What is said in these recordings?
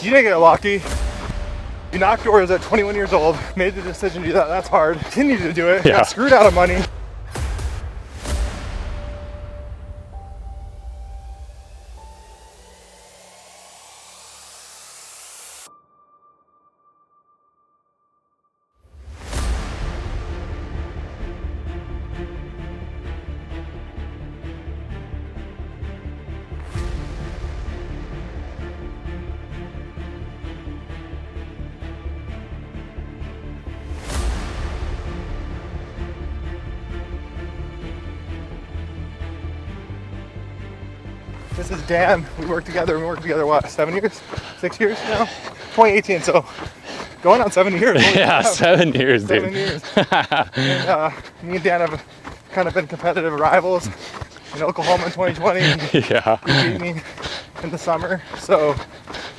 You didn't get lucky. You knocked doors at 21 years old, made the decision to do that. That's hard. Continued to do it. Yeah. Got screwed out of money. This is Dan. We worked together. What, 7 years? 6 years now? 2018. So going on 7 years. Yeah, 7 years, dude. 7 years. And, me and Dan have kind of been competitive rivals in Oklahoma in 2020. Yeah. He beat me in the summer. So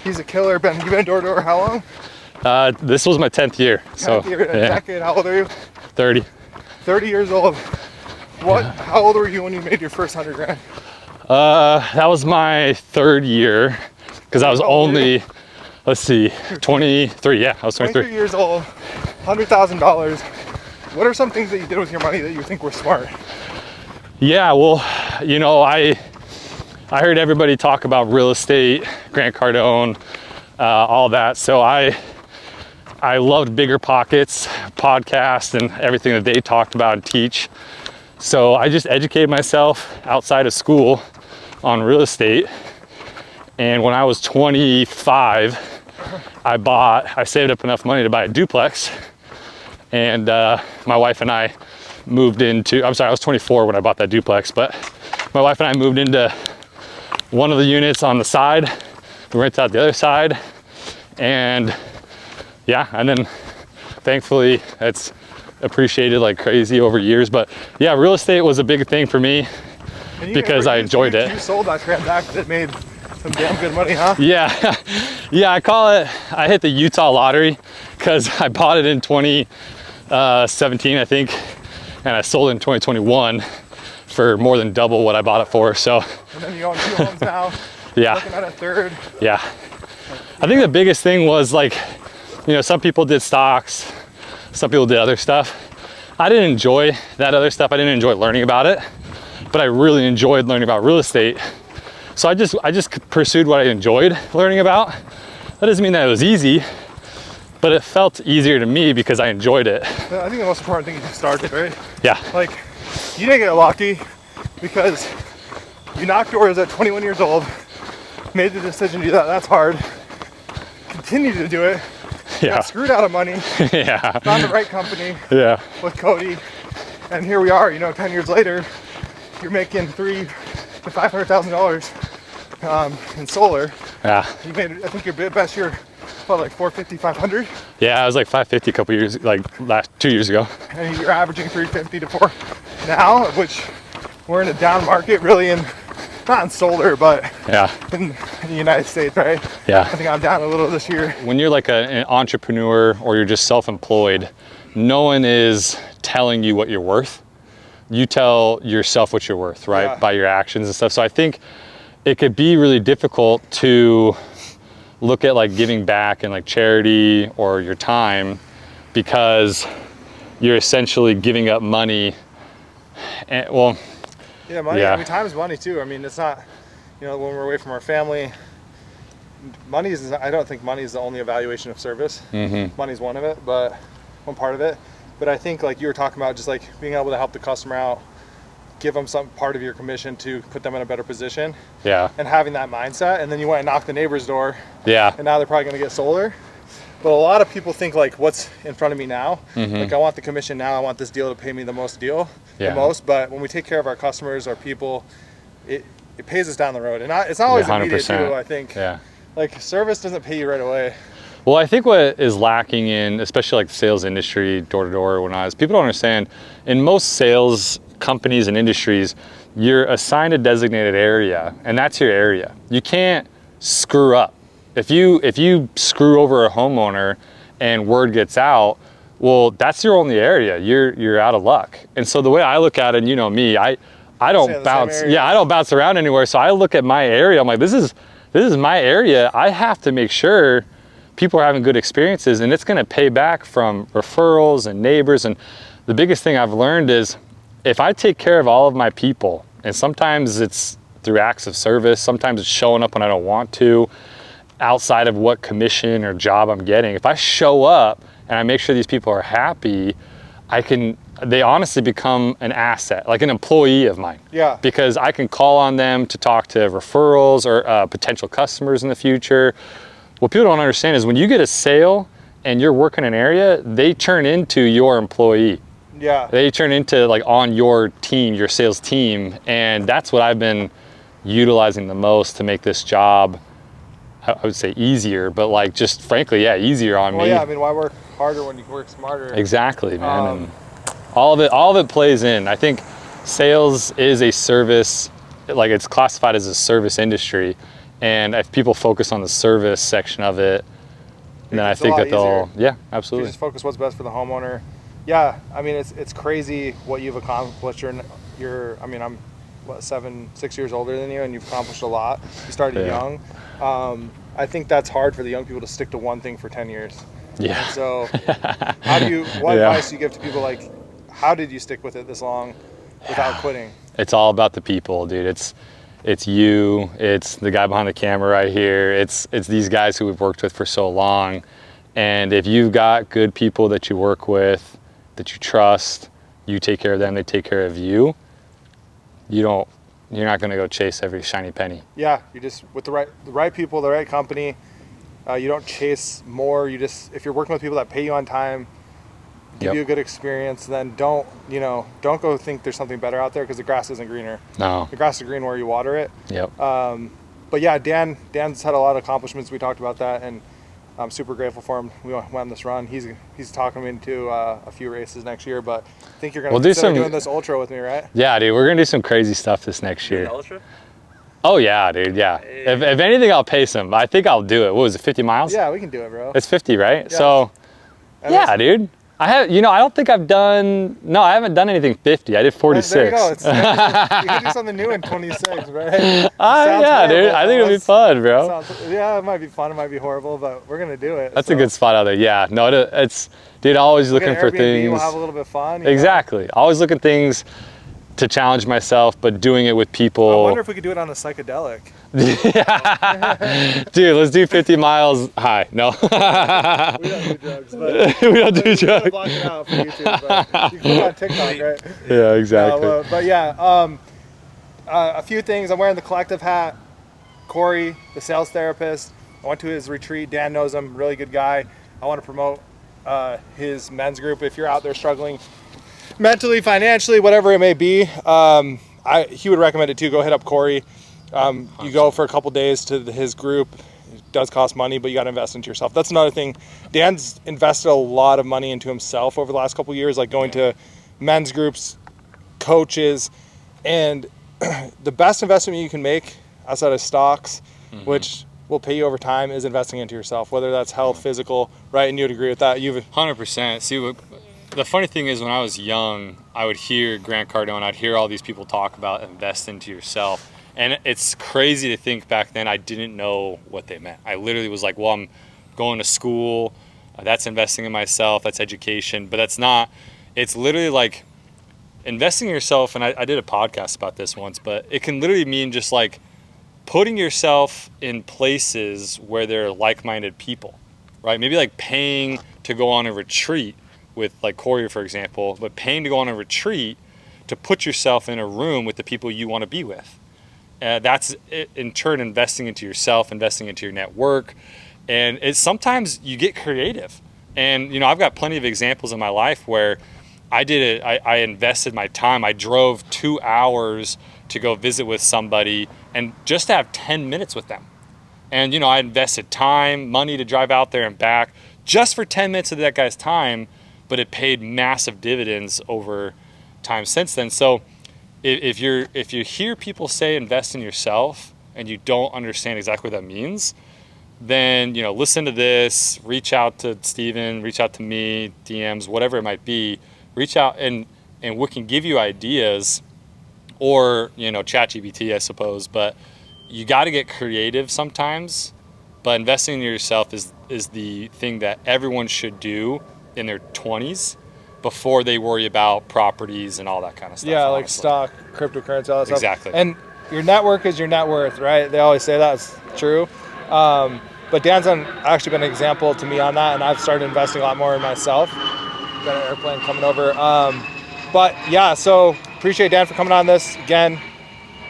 he's a killer. You've been door to door how long? This was my 10th year. 10th year in a decade. How old are you? 30. 30 years old. How old were you when you made your first 100 grand? That was my 3rd year, because I was only, let's see, 23. Yeah, I was 23. 23 years old, $100,000. What are some things that you did with your money that you think were smart? Yeah, well, you know, I heard everybody talk about real estate, Grant Cardone, all that. So I loved Bigger Pockets podcast and everything that they talked about and teach. So I just educated myself outside of school on real estate. And when I was 25, I saved up enough money to buy a duplex. And my wife and I moved into, I was 24 when I bought that duplex, but my wife and I moved into one of the units on the side. We rented out the other side. And yeah, and then thankfully it's appreciated like crazy over years. But yeah, real estate was a big thing for me because I enjoyed it. You sold that transaction, it made some damn good money, huh? Yeah. Yeah, I hit the Utah lottery because I bought it in 2017, I think, and I sold it in 2021 for more than double what I bought it for. So and then you own 2 homes now. Yeah. Looking at a 3rd. Yeah. I think the biggest thing was, like, you know, some people did stocks, some people did other stuff. I didn't enjoy that other stuff. I didn't enjoy learning about it, but I really enjoyed learning about real estate. So I just pursued what I enjoyed learning about. That doesn't mean that it was easy, but it felt easier to me because I enjoyed it. I think the most important thing is you started, right? Yeah. Like, you didn't get lucky because you knocked doors at 21 years old, made the decision to do that. That's hard. Continued to do it. Yeah. Got screwed out of money. Yeah. Found the right company. Yeah. With Cody, and here we are. You know, 10 years later, you're making $300,000 to $500,000 in solar. Yeah. You made, I think, your best year, what, like 450, 500? Yeah, I was like 550 a couple years, like 2 years ago. And you're averaging 350 to 4 now, which we're in a down market, really, not in solar, but yeah, in the United States, right? Yeah. I think I'm down a little this year. When you're like an entrepreneur or you're just self-employed, no one is telling you what you're worth. You tell yourself what you're worth, right? Yeah. By your actions and stuff. So I think it could be really difficult to look at like giving back and like charity or your time because you're essentially giving up money. And, well, yeah, money. Yeah. I mean, time is money too. I mean, it's not, you know, when we're away from our family, money is, I don't think money is the only evaluation of service. Mm-hmm. Money's one of it, but one part of it. But I think, like you were talking about, just like being able to help the customer out, give them some part of your commission to put them in a better position. Yeah. And having that mindset, and then you went and knocked the neighbor's door. Yeah. And now they're probably going to get solar. But a lot of people think like, what's in front of me now? Mm-hmm. Like, I want the commission now. I want this deal to pay me the most. Yeah. The most. But when we take care of our customers, our people, it pays us down the road. And it's not always 100%. immediate too, I think. Yeah. Like, service doesn't pay you right away. Well, I think what is lacking in, especially like the sales industry, door to door, whatnot, is people don't understand. In most sales companies and industries, you're assigned a designated area, and that's your area. You can't screw up. If you screw over a homeowner and word gets out, well, that's your only area. You're out of luck. And so the way I look at it, and you know me, I don't bounce. Yeah, I don't bounce around anywhere. So I look at my area. I'm like, this this is my area. I have to make sure people are having good experiences, and it's going to pay back from referrals and neighbors. And the biggest thing I've learned is if I take care of all of my people, and sometimes it's through acts of service, sometimes it's showing up when I don't want to, outside of what commission or job I'm getting. If I show up and I make sure these people are happy, they honestly become an asset, like an employee of mine. Yeah. Because I can call on them to talk to referrals or potential customers in the future. What people don't understand is when you get a sale and you're working an area, they turn into your employee. Yeah. They turn into like on your team, your sales team. And that's what I've been utilizing the most to make this job, I would say easier, but like just frankly, yeah, easier on me. Well, yeah, I mean, why work harder when you can work smarter? Exactly, man. And all of it plays in. I think sales is a service, like it's classified as a service industry. And if people focus on the service section of it, then I think that they'll, yeah, absolutely. You just focus what's best for the homeowner. Yeah, I mean, it's crazy what you've accomplished. I mean, I'm what, 6 years older than you, and you've accomplished a lot. You started young. I think that's hard for the young people to stick to one thing for 10 years. Yeah. And so what advice do you give to people, like, how did you stick with it this long without quitting? It's all about the people, dude. It's you, it's the guy behind the camera right here. It's these guys who we've worked with for so long. And if you've got good people that you work with, that you trust, you take care of them, they take care of you, you're not going to go chase every shiny penny. Yeah, you just, with the right people, the right company, you don't chase more. If you're working with people that pay you on time, give you a good experience, then don't go think there's something better out there, because the grass isn't greener. No. The grass is green where you water it. Yep. But yeah, Dan's had a lot of accomplishments. We talked about that, and I'm super grateful for him. We went on this run. He's talking me into a few races next year, but I think you're going to consider doing this ultra with me, right? Yeah, dude, we're going to do some crazy stuff this next year. Ultra? Oh yeah, dude, yeah. Hey. If anything, I'll pace him. I think I'll do it. What was it, 50 miles? Yeah, we can do it, bro. It's 50, right? Yeah. So, yeah, dude. I haven't done anything 50. I did 46. There you go. You can do something new in 26, right? Yeah, dude. I think it'll be fun, bro. It might be fun. It might be horrible, but we're going to do it. That's a good spot out there. Yeah. No, it's, dude, always looking for things. We'll have a little bit of fun. Exactly. Always looking things to challenge myself, but doing it with people. I wonder if we could do it on a psychedelic. Dude, let's do 50 miles high. No. We don't do drugs. But we don't do drugs. Block it out for YouTube, but you can put on TikTok, right? Yeah, exactly. But yeah, a few things. I'm wearing the collective hat. Corey, the sales therapist, I went to his retreat. Dan knows him, really good guy. I want to promote his men's group. If you're out there struggling mentally, financially, whatever it may be, he would recommend it too. Go hit up Corey. You go for a couple days to his group. It does cost money, but you got to invest into yourself. That's another thing. Dan's invested a lot of money into himself over the last couple of years, like going to men's groups, coaches, and the best investment you can make outside of stocks, which will pay you over time, is investing into yourself, whether that's health, physical, right? And you'd agree with that. 100%. See, the funny thing is, when I was young, I would hear Grant Cardone, I'd hear all these people talk about invest into yourself. And it's crazy to think back then I didn't know what they meant. I literally was like, well, I'm going to school. That's investing in myself. That's education. But that's not. It's literally like investing in yourself. And I did a podcast about this once, but it can literally mean just like putting yourself in places where there are like-minded people, right? Maybe like paying to go on a retreat with like Corey, for example, but paying to go on a retreat to put yourself in a room with the people you want to be with. That's in turn investing into yourself, investing into your network. And it's sometimes you get creative. And, I've got plenty of examples in my life where I did it. I invested my time. I drove 2 hours to go visit with somebody and just to have 10 minutes with them. And, I invested time, money to drive out there and back just for 10 minutes of that guy's time, but it paid massive dividends over time since then. So if you hear people say invest in yourself and you don't understand exactly what that means, then listen to this, reach out to Steven, reach out to me, DMs, whatever it might be, reach out and we can give you ideas, or ChatGPT, I suppose, but you got to get creative sometimes, but investing in yourself is the thing that everyone should do in their 20s before they worry about properties and all that kind of stuff. Yeah, like honestly. stock, cryptocurrency, all that stuff. Exactly. And your net worth is your net worth, right? They always say that's true. But Dan's actually been an example to me on that, and I've started investing a lot more in myself. Got an airplane coming over. But yeah, so appreciate Dan for coming on this. Again,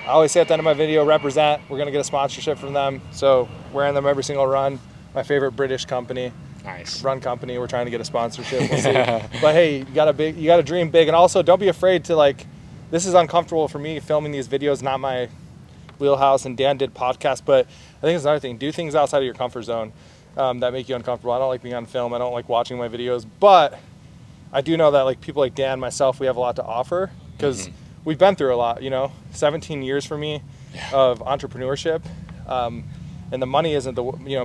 I always say at the end of my video, represent. We're going to get a sponsorship from them. So wearing them every single run. My favorite British company. Nice. Run company. We're trying to get a sponsorship. We'll see. But hey, you got to dream big. And also don't be afraid to, like, this is uncomfortable for me filming these videos, not my wheelhouse, and Dan did podcasts, but I think it's another thing. Do things outside of your comfort zone that make you uncomfortable. I don't like being on film. I don't like watching my videos, but I do know that, like, people like Dan, myself, we have a lot to offer because we've been through a lot, 17 years for me of entrepreneurship. And the money isn't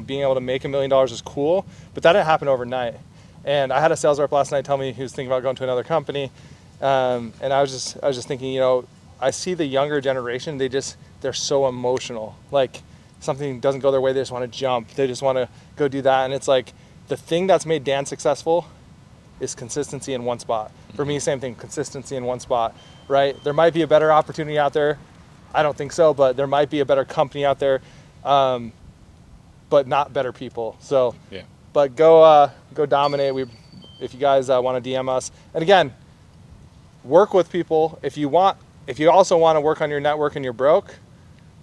being able to make $1 million is cool, but that didn't happen overnight. And I had a sales rep last night tell me he was thinking about going to another company. And I was just thinking, I see the younger generation, they're so emotional. Like, something doesn't go their way, they just want to jump. They just want to go do that. And it's like, the thing that's made Dan successful is consistency in one spot. For me, same thing, consistency in one spot, right? There might be a better opportunity out there. I don't think so, but there might be a better company out there, but not better people. So, Yeah. But go dominate. If you guys want to DM us, and again, work with people. If you also want to work on your network and you're broke,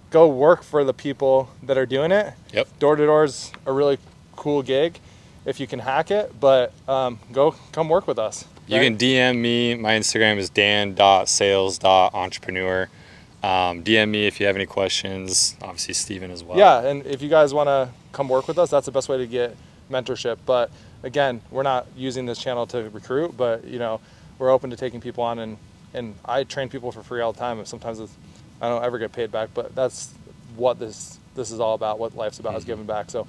go work for the people that are doing it. Yep. Door to door is a really cool gig if you can hack it, but come work with us. You right? can DM me. My Instagram is dan.sales.entrepreneur. DM me if you have any questions. Obviously, Steven as well. Yeah, and if you guys want to come work with us, that's the best way to get mentorship. But again, we're not using this channel to recruit, but we're open to taking people on, and I train people for free all the time. And sometimes I don't ever get paid back, but that's what this is all about. What life's about is giving back. So